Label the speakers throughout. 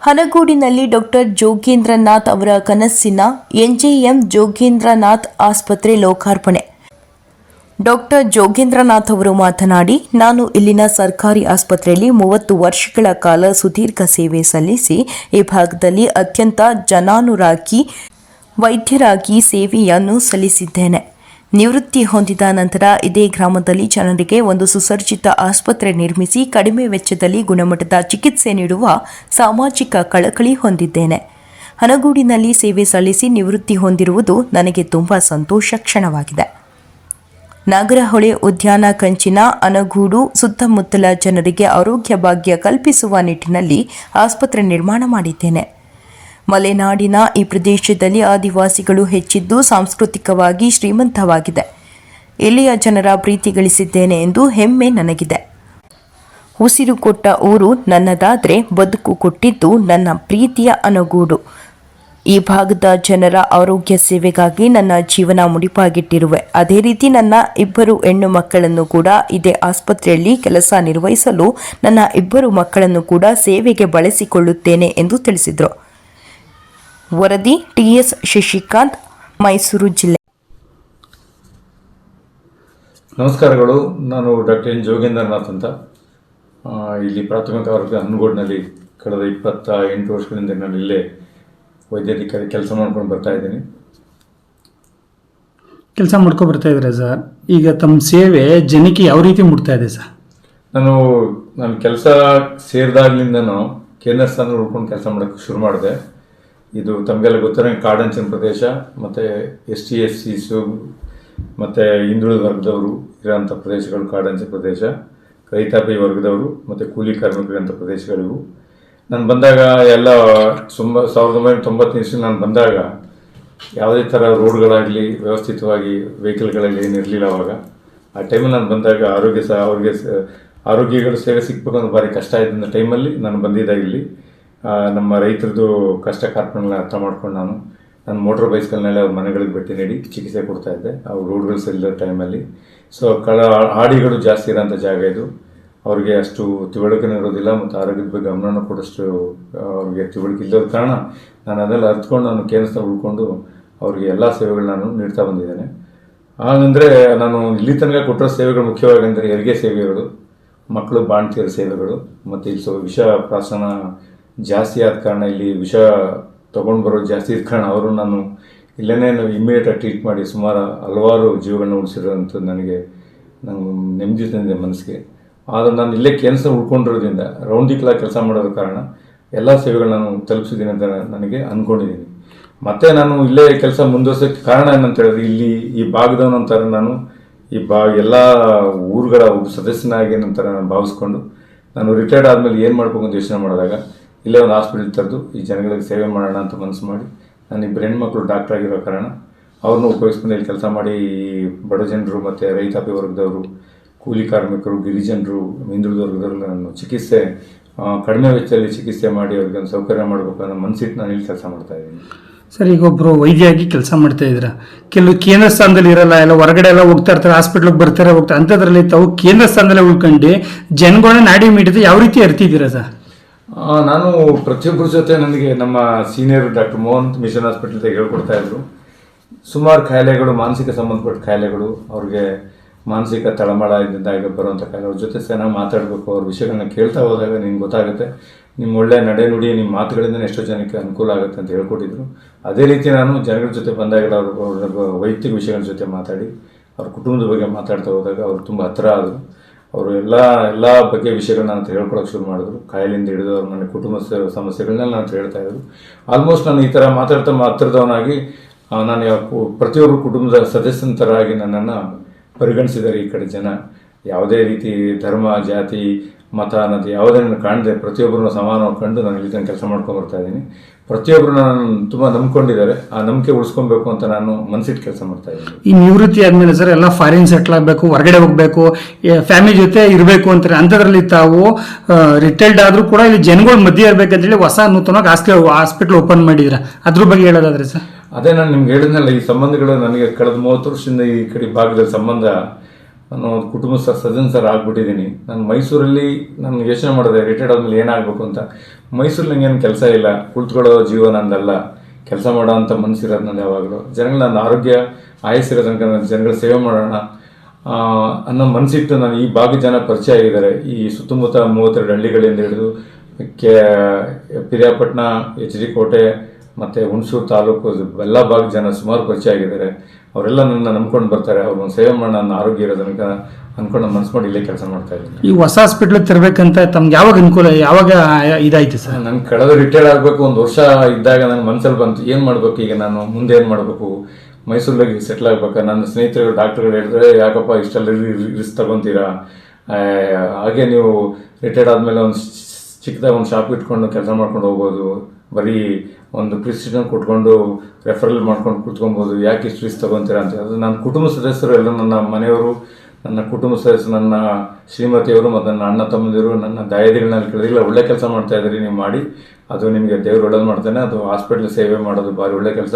Speaker 1: ಹನಗೂಡಿನಲ್ಲಿ doctor Jogendranath ಅವರ ಕನಸಿನ ಎನ್ಜೆಎಂ ಜೋಗೇಂದ್ರನಾಥ್ ಆಸ್ಪತ್ರೆ ಲೋಕಾರ್ಪಣೆ. ಡಾಕ್ಟರ್ ಜೋಗೇಂದ್ರನಾಥ್ ಅವರು ಮಾತನಾಡಿ, ನಾನು ಇಲ್ಲಿನ ಸರ್ಕಾರಿ ಆಸ್ಪತ್ರೆಯಲ್ಲಿ 30 ವರ್ಷಗಳ ಕಾಲ ಸುದೀರ್ಘ ಸೇವೆ ಸಲ್ಲಿಸಿ ಈ ಭಾಗದಲ್ಲಿ ಅತ್ಯಂತ ಜನಾನುರಾಗಿ ವೈದ್ಯರಾಗಿ ಸೇವೆಯನ್ನು ಸಲ್ಲಿಸಿದ್ದೇನೆ. ನಿವೃತ್ತಿ ಹೊಂದಿದ ನಂತರ ಇದೇ ಗ್ರಾಮದಲ್ಲಿ ಜನರಿಗೆ ಒಂದು ಸುಸಜ್ಜಿತ ಆಸ್ಪತ್ರೆ ನಿರ್ಮಿಸಿ ಕಡಿಮೆ ವೆಚ್ಚದಲ್ಲಿ ಗುಣಮಟ್ಟದ ಚಿಕಿತ್ಸೆ ನೀಡುವ ಸಾಮಾಜಿಕ ಕಳಕಳಿ ಹೊಂದಿದ್ದೇನೆ. ಹನಗೂಡಿನಲ್ಲಿ ಸೇವೆ ಸಲ್ಲಿಸಿ ನಿವೃತ್ತಿ ಹೊಂದಿರುವುದು ನನಗೆ ತುಂಬಾ ಸಂತೋಷ ಕ್ಷಣವಾಗಿದೆ. ನಾಗರಹೊಳೆ ಉದ್ಯಾನ ಕಂಚಿನ ಅನಗೂಡು ಸುತ್ತಮುತ್ತಲ ಜನರಿಗೆ ಆರೋಗ್ಯ ಭಾಗ್ಯ ಕಲ್ಪಿಸುವ ನಿಟ್ಟಿನಲ್ಲಿ ಆಸ್ಪತ್ರೆ ನಿರ್ಮಾಣ ಮಾಡಿದ್ದೇನೆ. ಮಲೆನಾಡಿನ ಈ ಪ್ರದೇಶದಲ್ಲಿ ಆದಿವಾಸಿಗಳು ಹೆಚ್ಚಿದ್ದು ಸಾಂಸ್ಕೃತಿಕವಾಗಿ ಶ್ರೀಮಂತವಾಗಿದೆ. ಇಲ್ಲಿಯ ಜನರ ಪ್ರೀತಿ ಗಳಿಸಿದ್ದೇನೆ ಎಂದು ಹೆಮ್ಮೆ ನನಗಿದೆ. ಉಸಿರು ಕೊಟ್ಟ ಊರು ನನ್ನದಾದರೆ ಬದುಕು ಕೊಟ್ಟಿದ್ದು ನನ್ನ ಪ್ರೀತಿಯ ಅನಗೂಡು. ಈ ಭಾಗದ ಜನರ ಆರೋಗ್ಯ ಸೇವೆಗಾಗಿ ನನ್ನ ಜೀವನ ಮುಡಿಪಾಗಿಟ್ಟಿರುವೆ. ಅದೇ ರೀತಿ ನನ್ನ 2 ಹೆಣ್ಣು ಮಕ್ಕಳನ್ನು ಕೂಡ ಇದೇ ಆಸ್ಪತ್ರೆಯಲ್ಲಿ ಕೆಲಸ ನಿರ್ವಹಿಸಲು ನನ್ನ 2 ಮಕ್ಕಳನ್ನು ಕೂಡ ಸೇವೆಗೆ ಬಳಸಿಕೊಳ್ಳುತ್ತೇನೆ ಎಂದು ತಿಳಿಸಿದರು. ವರದಿ ಟಿಎಸ್ ಶಶಿಕಾಂತ್, ಮೈಸೂರು ಜಿಲ್ಲೆ.
Speaker 2: ನಮಸ್ಕಾರಗಳು. ನಾನು ಡಾಕ್ಟರ್ ಎನ್ ಜೋಗೇಂದ್ರನಾಥ್ ಅಂತ. ಇಲ್ಲಿ ಪ್ರಾಥಮಿಕ ಆರೋಗ್ಯ ಹನಗೂಡಿನಲ್ಲಿ ಕಳೆದ 28 ವರ್ಷಗಳಿಂದ ನಾನು ಇಲ್ಲೇ ವೈದ್ಯಾಧಿಕಾರಿ ಕೆಲಸ ಮಾಡ್ಕೊಂಡು ಬರ್ತಾ ಇದ್ದೀನಿ.
Speaker 3: ಕೆಲಸ ಮಾಡ್ಕೊಂಡು ಬರ್ತಾ ಇದ್ದೀರಾ ಸರ್? ಈಗ ತಮ್ಮ ಸೇವೆ ಜನಕ್ಕೆ ಯಾವ ರೀತಿ ಮುಟ್ತಾ ಇದೆ ಸರ್?
Speaker 2: ನಾನು ಕೆಲಸ ಸೇರಿದಾಗಲಿಂದನೂ ಕೇಂದ್ರ ಸ್ಥಾನದಲ್ಲಿ ಉಳ್ಕೊಂಡು ಕೆಲಸ ಮಾಡೋಕ್ಕೆ ಶುರು ಮಾಡಿದೆ. ಇದು ತಮಗೆಲ್ಲ ಗೊತ್ತಿರೋ ಕಾಡಂಚಿನ ಪ್ರದೇಶ ಮತ್ತು ST SCs ಮತ್ತು ಹಿಂದುಳಿದ ವರ್ಗದವರು ಇರೋಂಥ ಪ್ರದೇಶಗಳು ಕಾಡಂಚಿನ ಪ್ರದೇಶ, ರೈತಾಪಿ ವರ್ಗದವರು ಮತ್ತು ಕೂಲಿ ಕಾರ್ಮಿಕರಿರೋಂಥ ಪ್ರದೇಶಗಳಿವು. ನಾನು ಬಂದಾಗ ಎಲ್ಲ 1990 ನಾನು ಬಂದಾಗ ಯಾವುದೇ ಥರ ರೋಡ್ಗಳಾಗಲಿ ವ್ಯವಸ್ಥಿತವಾಗಿ ವೆಹಿಕಲ್ಗಳಲ್ಲಿ ಏನಿರಲಿಲ್ಲ. ಅವಾಗ ಆ ಟೈಮಲ್ಲಿ ನಾನು ಬಂದಾಗ ಆರೋಗ್ಯಗಳ ಸೇವೆ ಸಿಗಬೇಕು ಅನ್ನೋ ಭಾರಿ ಕಷ್ಟ ಇದ್ದ ಟೈಮಲ್ಲಿ ನಾನು ಬಂದಿದ್ದೆ. ಇಲ್ಲಿ ನಮ್ಮ ರೈತರದ್ದು ಕಷ್ಟ ಕಾರ್ಪಣ್ಯಗಳನ್ನ ಅರ್ಥ ಮಾಡ್ಕೊಂಡು ನಾನು ಮೋಟ್ರ್ ಬೈಸ್ಕಲ್ನೆಲ್ಲ ಅವ್ರ ಮನೆಗಳಿಗೆ ಭೇಟಿ ನೀಡಿ ಚಿಕಿತ್ಸೆ ಕೊಡ್ತಾಯಿದ್ದೆ. ಅವ್ರು ರೋಡ್ಗಳು ಸರಿಯಿಲ್ಲದ ಟೈಮಲ್ಲಿ. ಸೊ ಹಾಡಿಗಳು ಜಾಸ್ತಿ ಇರೋಂಥ ಜಾಗ ಇದು. ಅವ್ರಿಗೆ ಅಷ್ಟು ತಿಳುವಳಿಕೆ ಇರೋದಿಲ್ಲ ಮತ್ತು ಆರೋಗ್ಯದ ಬಗ್ಗೆ ಗಮನ ಕೊಡೋಷ್ಟು ಅವ್ರಿಗೆ ತಿಳುವಳಿಕೆ ಇಲ್ಲದ ಕಾರಣ ನಾನು ಅದೆಲ್ಲ ಅರ್ಥಕೊಂಡು ನಾನು ಕೇಂದ್ರಸ್ಥಾನ ಉಳ್ಕೊಂಡು ಅವ್ರಿಗೆ ಎಲ್ಲ ಸೇವೆಗಳು ನಾನು ನೀಡ್ತಾ ಬಂದಿದ್ದೇನೆ. ಹಾಗಂದರೆ ನಾನು ಇಲ್ಲಿ ತನಕ ಕೊಟ್ಟಿರೋ ಸೇವೆಗಳು ಮುಖ್ಯವಾಗಿ ಅಂದರೆ ಹೆರಿಗೆ ಸೇವೆಗಳು, ಮಕ್ಕಳು ಬಾಣ್ತಿಯರ ಸೇವೆಗಳು ಮತ್ತು ಇಲ್ಲಿ ವಿಷ ಪ್ರಾಶನ ಜಾಸ್ತಿ ಆದ ಕಾರಣ, ಇಲ್ಲಿ ವಿಷ ತೊಗೊಂಡು ಬರೋದು ಜಾಸ್ತಿ ಇದ್ದ ಕಾರಣ ನಾನು ಇಲ್ಲೇ ಇಮ್ಮಿಡಿಯೇಟಾಗಿ ಟ್ರೀಟ್ ಮಾಡಿ ಸುಮಾರು ಹಲವಾರು ಜೀವಗಳನ್ನ ಉಳಿಸಿರೋಂಥದ್ದು ನಂಗೆ ನೆಮ್ಮದಿ ತಂದಿದೆ ಮನಸ್ಸಿಗೆ. ಆದರೆ ನಾನು ಇಲ್ಲೇ ಕೇಂದ್ರ ಉಳ್ಕೊಂಡಿರೋದ್ರಿಂದ ರೌಂಡ್ ದಿ ಕ್ಲಾಕ್ ಕೆಲಸ ಮಾಡೋದ್ರ ಕಾರಣ ಎಲ್ಲ ಸೇವೆಗಳು ನಾನು ತಲುಪಿಸಿದ್ದೀನಿ ಅಂತ ನನಗೆ ಅಂದ್ಕೊಂಡಿದ್ದೀನಿ. ಮತ್ತು ನಾನು ಇಲ್ಲೇ ಕೆಲಸ ಮುಂದುವರ್ಸೋಕ್ಕೆ ಕಾರಣ ಏನಂತ ಹೇಳಿದ್ರೆ, ಇಲ್ಲಿ ಈ ಭಾಗದವನಂತರ ನಾನು ಎಲ್ಲ ಊರುಗಳ ಒಬ್ಬ ಸದಸ್ಯನಾಗಿ ನಂತರ ನಾನು ಭಾವಿಸ್ಕೊಂಡು ನಾನು ರಿಟೈರ್ಡ್ ಆದಮೇಲೆ ಏನು ಮಾಡಬೇಕು ಅಂತ ಯೋಚನೆ ಮಾಡಿದಾಗ ಇಲ್ಲೇ ಒಂದು ಹಾಸ್ಪಿಟಲ್ ತೆರೆದು ಈ ಜನಗಳಿಗೆ ಸೇವೆ ಮಾಡೋಣ ಅಂತ ಮನಸ್ಸು ಮಾಡಿ, ನಾನು 2 ಹೆಣ್ಮಕ್ಳು ಡಾಕ್ಟರ್ ಆಗಿರೋ ಕಾರಣ ಅವ್ರನ್ನೂ ಉಪಯೋಗಿಸ್ಕೊಂಡು ಇಲ್ಲಿ ಕೆಲಸ ಮಾಡಿ ಬಡ ಜನರು ಮತ್ತು ರೈತಾಪಿ ವರ್ಗದವರು, ಕೂಲಿ ಕಾರ್ಮಿಕರು, ಗಿರಿಜನರು, ಹಿಂದುಳಿದ ವರ್ಗದವ್ರಿಗೆ ನಾನು ಚಿಕಿತ್ಸೆ ಕಡಿಮೆ ವೆಚ್ಚದಲ್ಲಿ ಚಿಕಿತ್ಸೆ ಮಾಡಿ ಅವ್ರಿಗೆ ಒಂದು ಸೌಕರ್ಯ ಮಾಡಬೇಕು ಅನ್ನೋ ಮನಸ್ಸಿಟ್ಟು ನಾನು ಇಲ್ಲಿ ಕೆಲಸ ಮಾಡ್ತಾಯಿದ್ದೀನಿ.
Speaker 3: ಸರ್, ಈಗ ಒಬ್ಬರು ವೈದ್ಯರಾಗಿ ಕೆಲಸ ಮಾಡ್ತಾ ಇದ್ದೀರಾ. ಕೆಲವು ಕೇಂದ್ರ ಸ್ಥಾನದಲ್ಲಿ ಇರಲ್ಲ, ಎಲ್ಲ ಹೊರಗಡೆ ಎಲ್ಲ ಹೋಗ್ತಾ ಇರ್ತಾರೆ, ಹಾಸ್ಪಿಟ್ಲಿಗೆ ಬರ್ತಾರೆ ಹೋಗ್ತಾರೆ. ಅಂಥದ್ರಲ್ಲಿ ತಾವು ಕೇಂದ್ರ ಸ್ಥಾನದಲ್ಲೇ ಉಳ್ಕೊಂಡು ಜನಗಳನ್ನ ನಾಡಿ ಮಿಡಿದು ಯಾವ ರೀತಿ ಅರ್ತಿದ್ದೀರಾ ಸರ್?
Speaker 2: ನಾನು ಪ್ರತಿಯೊಬ್ಬರ ಜೊತೆ ನನಗೆ ನಮ್ಮ ಸೀನಿಯರ್ ಡಾಕ್ಟರ್ ಮೋಹನ್ ಮಿಷನ್ ಹಾಸ್ಪಿಟಲ್ದಾಗ ಹೇಳ್ಕೊಡ್ತಾ ಇದ್ರು. ಸುಮಾರು ಕಾಯಿಲೆಗಳು, ಮಾನಸಿಕ ಸಂಬಂಧಪಟ್ಟ ಕಾಯಿಲೆಗಳು, ಅವ್ರಿಗೆ ಮಾನಸಿಕ ತಳಮಳ ಇದ್ದಾಗ ಬರುವಂಥ ಕಾಯಿಲೆ, ಅವ್ರ ಜೊತೆ ಚೆನ್ನಾಗಿ ಮಾತಾಡಬೇಕು. ಅವ್ರ ವಿಷಯಗಳನ್ನ ಕೇಳ್ತಾ ಹೋದಾಗ ನಿಮ್ಗೆ ಗೊತ್ತಾಗುತ್ತೆ, ನಿಮ್ಮ ಒಳ್ಳೆ ನಡೆನುಡಿ, ನಿಮ್ಮ ಮಾತುಗಳಿಂದ ಎಷ್ಟೋ ಜನಕ್ಕೆ ಅನುಕೂಲ ಆಗುತ್ತೆ ಅಂತ ಹೇಳ್ಕೊಟ್ಟಿದ್ರು. ಅದೇ ರೀತಿ ನಾನು ಜನಗಳ ಜೊತೆ ಬಂದಾಗ ಅವ್ರ ವೈಯಕ್ತಿಕ ವಿಷಯಗಳ ಜೊತೆ ಮಾತಾಡಿ ಅವ್ರ ಕುಟುಂಬದ ಬಗ್ಗೆ ಮಾತಾಡ್ತಾ ಹೋದಾಗ ಅವರು ತುಂಬ ಹತ್ತಿರ ಆದರು. ಅವರು ಎಲ್ಲ ಬಗ್ಗೆ ವಿಷಯಗಳನ್ನ ಅಂತ ಹೇಳ್ಕೊಳಕ್ಕೆ ಶುರು ಮಾಡಿದ್ರು. ಕಾಯಿಲೆಯಿಂದ ಹಿಡಿದು ಅವ್ರು ನನ್ನ ಕುಟುಂಬ ಸಮಸ್ಯೆಗಳನ್ನೆಲ್ಲ ನಾನು ಹೇಳ್ತಾ ಇದ್ರು. ಆಲ್ಮೋಸ್ಟ್ ನಾನು ಈ ಥರ ಮಾತಾಡ್ತಾ ಹತ್ತಿರದವನಾಗಿ ನಾನು ಪ್ರತಿಯೊಬ್ಬರು ಕುಟುಂಬದ ಸದಸ್ಯನ ಥರ ಆಗಿ ನನ್ನನ್ನು ಪರಿಗಣಿಸಿದ್ದಾರೆ ಈ ಕಡೆ ಜನ. ಯಾವುದೇ ರೀತಿ ಧರ್ಮ, ಜಾತಿ, ಮತ ಅನ್ನೋದು ಯಾವುದನ್ನು ಕಾಣದೆ ಪ್ರತಿಯೊಬ್ಬರನ್ನು ಸಮಾನವಾಗಿ ಕಂಡು ನಾನು ಇಲ್ಲಿ ಕೆಲಸ ಮಾಡ್ಕೊಂಡು ಬರ್ತಾ ಇದ್ದೀನಿ. ಪ್ರತಿಯೊಬ್ಬರು ನಾನು ತುಂಬ ನಂಬ್ಕೊಂಡಿದ್ದಾರೆ. ಆ ನಂಬಿಕೆ ಉಳಿಸ್ಕೊಬೇಕು ಅಂತ ನಾನು ಮನಸ್ಸಿಟ್ಟು ಕೆಲಸ ಮಾಡ್ತಾ ಇದ್ದೀನಿ.
Speaker 3: ಈ ನಿವೃತ್ತಿ ಆದಮೇಲೆ ಸರ್ ಎಲ್ಲ ಫಾರಿನ್ ಸೆಟ್ಲ್ ಆಗಬೇಕು, ಹೊರಗಡೆ ಹೋಗಬೇಕು, ಫ್ಯಾಮಿಲಿ ಜೊತೆ ಇರಬೇಕು ಅಂತಾರೆ. ಅಂಥದ್ರಲ್ಲಿ ತಾವು ರಿಟೈರ್ಡ್ ಆದರೂ ಕೂಡ ಇಲ್ಲಿ ಜನಗಳ ಮಧ್ಯೆ ಇರಬೇಕಂತೇಳಿ ಹೊಸ ನೂತನವಾಗಿ ಹಾಸ್ಪಿಟ್ಲ್ ಓಪನ್ ಮಾಡಿದ್ರೆ ಅದ್ರ ಬಗ್ಗೆ ಹೇಳೋದಾದ್ರೆ ಸರ್?
Speaker 2: ಅದೇ ನಾನು ನಿಮ್ಗೆ ಹೇಳಿದ್ನಲ್ಲ, ಈ ಸಂಬಂಧಗಳು ನನಗೆ ಕಳೆದ 30 ವರ್ಷದಿಂದ ಈ ಕಡೆ ಭಾಗದಲ್ಲಿ ಸಂಬಂಧ ನಾನು ಒಂದು ಕುಟುಂಬ ಸದಸ್ಯರು ಆಗ್ಬಿಟ್ಟಿದ್ದೀನಿ. ನಾನು ಮೈಸೂರಲ್ಲಿ ನಾನು ಯೋಚನೆ ಮಾಡಿದೆ ರಿಟೈರ್ಡ್ ಆದಮೇಲೆ ಏನಾಗಬೇಕು ಅಂತ. ಮೈಸೂರಲ್ಲಿ ನನಗೇನು ಕೆಲಸ ಇಲ್ಲ, ಕುಳಿತುಕೊಳ್ಳೋ ಜೀವ ನಂದಲ್ಲ, ಕೆಲಸ ಮಾಡೋ ಅಂಥ ಮನಸ್ಸಿರೋದು ನಾನು ಯಾವಾಗಲೂ. ಜನಗಳು ನನ್ನ ಆರೋಗ್ಯ ಆಯಸ್ಸಿರೋ ತನಕ ನಾನು ಜನಗಳ ಸೇವೆ ಮಾಡೋಣ ಅನ್ನೋ ಮನಸ್ಸಿಟ್ಟು ನಾನು ಈ ಭಾಗದ ಜನ ಪರಿಚಯ ಆಗಿದ್ದಾರೆ. ಈ ಸುತ್ತಮುತ್ತ 32 ಹಳ್ಳಿಗಳಿಂದ ಹಿಡಿದು ಪಿರಿಯಾಪಟ್ಟಣ, ಎಚ್ ಡಿ ಕೋಟೆ ಮತ್ತು ಹುಣಸೂರು ತಾಲೂಕು ಎಲ್ಲ ಭಾಗದ ಜನ ಸುಮಾರು ಪರಿಚಯ ಆಗಿದ್ದಾರೆ. ಅವರೆಲ್ಲ ನನ್ನ ನಂಬ್ಕೊಂಡು ಬರ್ತಾರೆ. ಅವ್ರು ಒಂದು ಸೇವೆ ಮಾಡೋಣ, ನನ್ನ ಆರೋಗ್ಯ ಇರೋ ತನಕ ಅಂದ್ಕೊಂಡು ಮನಸ್ಸು ಮಾಡಿ ಇಲ್ಲೇ ಕೆಲಸ ಮಾಡ್ತಾ ಇದ್ದೀನಿ.
Speaker 3: ಈ ಹೊಸ ಹಾಸ್ಪಿಟ್ಲ್ ತರಬೇಕಂತ ತಮ್ಗೆ ಯಾವಾಗ ಅನುಕೂಲ, ಯಾವಾಗ ಇದಾಯ್ತು ಸರ್?
Speaker 2: ನಾನು ಕಳೆದ ರಿಟೈರ್ಡ್ ಆಗಬೇಕು 1 ವರ್ಷ ಇದ್ದಾಗ ನನ್ನ ಮನಸ್ಸಲ್ಲಿ ಬಂತು, ಏನು ಮಾಡಬೇಕು ಈಗ ನಾನು, ಮುಂದೆ ಏನು ಮಾಡಬೇಕು, ಮೈಸೂರಿಗೆ ಸೆಟ್ಲ್ ಆಗ್ಬೇಕಾ. ನನ್ನ ಸ್ನೇಹಿತರು ಡಾಕ್ಟರ್ಗಳು ಹೇಳಿದ್ರೆ, ಯಾಕಪ್ಪ ಇಷ್ಟೆಲ್ಲ ರಿಸ್ಕ್ ತಗೊತೀರಾ, ಹಾಗೆ ನೀವು ರಿಟೈರ್ಡ್ ಆದಮೇಲೆ ಒಂದು ಚಿಕ್ಕದಾಗ ಒಂದು ಶಾಪ್ ಇಟ್ಕೊಂಡು ಕೆಲಸ ಮಾಡ್ಕೊಂಡು ಹೋಗ್ಬೋದು, ಬರೀ ಒಂದು ಪ್ರಿಸ್ಕ್ರಿಪ್ಷನ್ ಕೊಟ್ಕೊಂಡು ರೆಫರಲ್ ಮಾಡ್ಕೊಂಡು ಕೂತ್ಕೊಬೋದು, ಯಾಕೆ ಇಷ್ಟು ರಿಸ್ಕ್ ತಗೊತೀರಾ ಅಂತ. ಅದು ನನ್ನ ಕುಟುಂಬ ಸದಸ್ಯರು ಎಲ್ಲ, ನನ್ನ ಮನೆಯವರು, ನನ್ನ ಕುಟುಂಬ ಸದಸ್ಯರು, ನನ್ನ ಶ್ರೀಮತಿಯವರು ಮತ್ತು ನನ್ನ ಅಣ್ಣ ತಮ್ಮಂದಿರು, ನನ್ನ ದಾಯಾದಿಗಳನ್ನ ಕೇಳಿದಿಲ್ಲ, ಒಳ್ಳೆ ಕೆಲಸ ಮಾಡ್ತಾ ಇದ್ದೀರಿ ನೀವು, ಮಾಡಿ, ಅದು ನಿಮಗೆ ದೇವ್ರು ಒಳ್ಳೇದು ಮಾಡ್ತಾನೆ, ಅದು ಹಾಸ್ಪಿಟ್ಲ್ ಸೇವೆ ಮಾಡೋದು ಭಾರಿ ಒಳ್ಳೆ ಕೆಲಸ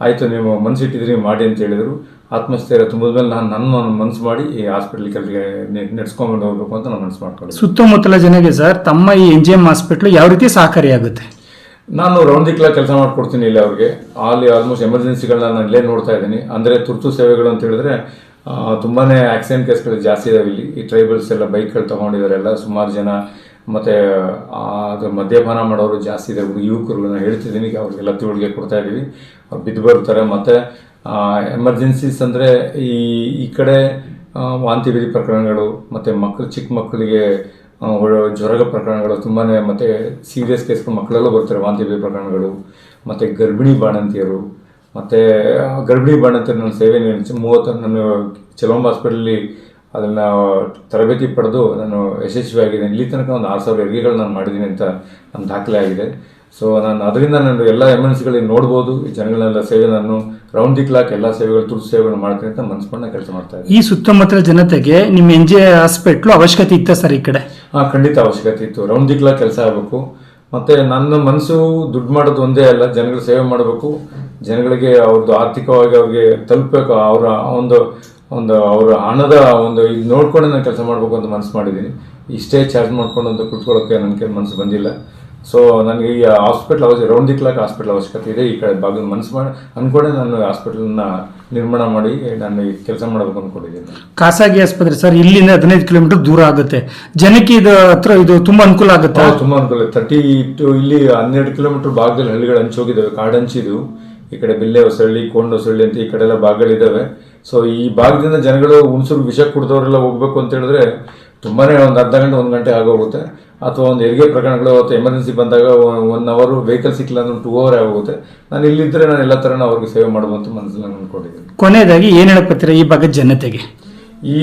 Speaker 2: ಆಯಿತು, ನೀವು ಮನಸ್ಸಿಟ್ಟಿದ್ರಿ ಮಾಡಿ ಅಂತ ಹೇಳಿದರು. ಆತ್ಮಸ್ಥೈರ್ಯ ತುಂಬಿದ ಮೇಲೆ ನನ್ನ ಮನಸ್ಸು ಮಾಡಿ ಈ ಹಾಸ್ಪಿಟ್ಲ್ ಕೆಲಸ ನಡೆಸ್ಕೊಂಡು ಹೋಗ್ಬೇಕು ಅಂತ ನಾನು ಮನಸ್ಸು ಮಾಡ್ಕೊಂಡು.
Speaker 3: ಸುತ್ತಮುತ್ತಲ ಜನಗೆ ಸರ್ ತಮ್ಮ ಈ NJM ಹಾಸ್ಪಿಟ್ಲ್ ಯಾವ ರೀತಿ ಸಹಕಾರಿಯಾಗುತ್ತೆ?
Speaker 2: ನಾನು ರೌಂಡ್ ದಿ ಕ್ಲಾಕ್ ಕೆಲಸ ಮಾಡ್ಕೊಡ್ತೀನಿ ಇಲ್ಲಿ ಅವ್ರಿಗೆ. ಅಲ್ಲಿ ಆಲ್ಮೋಸ್ಟ್ ಎಮರ್ಜೆನ್ಸಿಗಳನ್ನ ನಾನು ಇಲ್ಲೇ ನೋಡ್ತಾ ಇದ್ದೀನಿ. ಅಂದರೆ ತುರ್ತು ಸೇವೆಗಳು ಅಂತ ಹೇಳಿದ್ರೆ ತುಂಬಾ ಆಕ್ಸಿಡೆಂಟ್ ಕೇಸ್ಗಳು ಜಾಸ್ತಿ ಇದಾವೆ ಇಲ್ಲಿ. ಈ ಟ್ರೈಬಲ್ಸ್ ಎಲ್ಲ ಬೈಕ್ಗಳು ತೊಗೊಂಡಿದ್ದಾರೆ ಎಲ್ಲ ಸುಮಾರು ಜನ, ಮತ್ತು ಅದು ಮದ್ಯಪಾನ ಮಾಡೋರು ಜಾಸ್ತಿ ಇದೆ. ಯುವಕರು ನಾನು ಹೇಳ್ತಿದ್ದೀನಿ, ಅವ್ರಿಗೆಲ್ಲ ತಿಳುವಳಿಕೆ ಕೊಡ್ತಾ ಇದ್ದೀವಿ, ಅವ್ರು ಬಿದ್ದು ಬರ್ತಾರೆ. ಮತ್ತು ಎಮರ್ಜೆನ್ಸೀಸ್ ಅಂದರೆ ಈ ಕಡೆ ವಾಂತಿ ಭೇದಿ ಪ್ರಕರಣಗಳು, ಮತ್ತು ಚಿಕ್ಕ ಮಕ್ಕಳಿಗೆ ಜ್ವರದ ಪ್ರಕರಣಗಳು ತುಂಬಾ, ಮತ್ತು ಸೀರಿಯಸ್ ಕೇಸ್ಗಳು ಮಕ್ಕಳೆಲ್ಲ ಬರ್ತಾರೆ, ವಾಂತಿ ಭೇದಿ ಪ್ರಕರಣಗಳು, ಮತ್ತು ಗರ್ಭಿಣಿ ಬಾಣಂತಿಯರು. ಮತ್ತು ಗರ್ಭಿಣಿ ಬಾಣಂತಿಯರು ನನ್ನ ಸೇವೆ 30 ನಾನು ಚೆಲುವಂಬ ಹಾಸ್ಪಿಟಲಲ್ಲಿ ಅದನ್ನು ತರಬೇತಿ ಪಡೆದು ನಾನು ಯಶಸ್ವಿಯಾಗಿದ್ದೀನಿ. ಇಲ್ಲಿ ತನಕ ಒಂದು 6,000 ಹೆರಿಗೆಗಳು ನಾನು ಮಾಡಿದ್ದೀನಿ ಅಂತ ನನ್ನ ದಾಖಲೆ ಆಗಿದೆ. ಸೊ ನಾನು ಅದರಿಂದ ನಾನು ಎಲ್ಲ ಎಮರ್ಜೆನ್ಸಿಗಳಿಗೆ ನೋಡ್ಬೋದು, ಈ ಜನಗಳನ್ನೆಲ್ಲ ಸೇವೆ ನಾನು ರೌಂಡ್ ದಿ ಕ್ಲಾಕ್ ಎಲ್ಲ ಸೇವೆಗಳು, ತುರ್ತು ಸೇವೆಗಳು ಮಾಡ್ತೀನಿ ಅಂತ ಮನಸ್ಕೊಂಡು ಕೆಲಸ ಮಾಡ್ತಾ ಇದ್ದೀನಿ.
Speaker 3: ಈ ಸುತ್ತಮುತ್ತಲ ಜನತೆಗೆ ನಿಮ್ಮ NJ ಹಾಸ್ಪಿಟ್ಲು ಅವಶ್ಯಕತೆ ಇತ್ತ ಸರ್ ಈ ಕಡೆ?
Speaker 2: ಖಂಡಿತ ಅವಶ್ಯಕತೆ ಇತ್ತು. ರೌಂಡ್ ದಿ ಕ್ಲಾಕ್ ಕೆಲಸ ಆಗಬೇಕು. ಮತ್ತು ನನ್ನ ಮನಸ್ಸು ದುಡ್ಡು ಮಾಡೋದು ಒಂದೇ ಅಲ್ಲ, ಜನಗಳ ಸೇವೆ ಮಾಡಬೇಕು, ಜನಗಳಿಗೆ ಅವ್ರದ್ದು ಆರ್ಥಿಕವಾಗಿ ಅವ್ರಿಗೆ ತಲುಪಬೇಕು, ಅವರ ಹಣದ ಒಂದು ಇದು ನೋಡ್ಕೊಂಡು ನಾನು ಕೆಲಸ ಮಾಡಬೇಕು ಅಂತ ಮನಸ್ಸು ಮಾಡಿದ್ದೀನಿ. ಇಷ್ಟೇ ಚಾರ್ಜ್ ಮಾಡ್ಕೊಂಡು ಅಂತ ಕುತ್ಕೊಳ್ಳೋಕ್ಕೆ ನನಗೆ ಮನಸ್ಸು ಬಂದಿಲ್ಲ. ಸೊ ನನಗೆ ಈ hospital round the clock hospital ಅವಶ್ಯಕತೆ ಇದೆ. ಈ ಕಡೆ ಭಾಗದ ಮನಸ್ಸು ಮಾಡಿ ಅಂದ್ಕೊಂಡೆ ನಾನು ಹಾಸ್ಪಿಟಲ್ನ ನಿರ್ಮಾಣ ಮಾಡಿ ನಾನು ಈ ಕೆಲಸ ಮಾಡಬೇಕು ಅಂದ್ಕೊಂಡಿದ್ದೀನಿ.
Speaker 3: ಖಾಸಗಿ ಆಸ್ಪತ್ರೆ ಸರ್ ಇಲ್ಲಿಂದ 15 ಕಿಲೋಮೀಟರ್ ದೂರ ಆಗುತ್ತೆ, ಜನಕ್ಕೆ ಇದು ಹತ್ರ ಇದು ತುಂಬ ಅನುಕೂಲ ಆಗುತ್ತೆ.
Speaker 2: ತುಂಬ ಅನುಕೂಲ. 32 ಇಲ್ಲಿ 12 ಕಿಲೋಮೀಟರ್ ಭಾಗದಲ್ಲಿ ಹಳ್ಳಿಗಳು ಹಂಚೋಗಿದ್ದಾವೆ, ಕಾಡಂಚಿದು. ಈ ಕಡೆ ಬಿಲ್ಲೆ ಹೊಸಳ್ಳಿ, ಕೋಂಡ್ ಹೊಸಳ್ಳಿ ಅಂತ ಈ ಕಡೆ ಎಲ್ಲ ಭಾಗಗಳಿದ್ದಾವೆ. ಸೊ ಈ ಭಾಗದಿಂದ ಜನಗಳು ಹುಣಸೂರು ವಿಷ ಕುಡಿದವರೆಲ್ಲ ಹೋಗ್ಬೇಕು ಅಂತ ಹೇಳಿದ್ರೆ ತುಂಬಾ ಒಂದು ಅರ್ಧ ಗಂಟೆ 1 ಗಂಟೆ ಆಗೋಗುತ್ತೆ. ಅಥವಾ ಒಂದು ಹೆರಿಗೆ ಪ್ರಕರಣಗಳು ಅಥವಾ ಎಮರ್ಜೆನ್ಸಿ ಬಂದಾಗ 1 ಅವರ್ ವೆಹಿಕಲ್ ಸಿಕ್ಕಿಲ್ಲ ಅಂದ್ರೆ 2 ಅವರ್ ಆಗೋಗುತ್ತೆ. ನಾನು ಇಲ್ಲಿದ್ದರೆ ನಾನು ಎಲ್ಲ ಥರನೂ ಅವ್ರಿಗೆ ಸೇವೆ ಮಾಡುವಂತ ಮನಸ್ಸಲ್ಲಿ ನಾನು ಅಂದ್ಕೊಂಡಿದ್ದೀನಿ.
Speaker 3: ಕೊನೆಯದಾಗಿ ಏನು ಹೇಳಪ್ಪತ್ತೀರ ಈ ಭಾಗದ ಜನತೆಗೆ?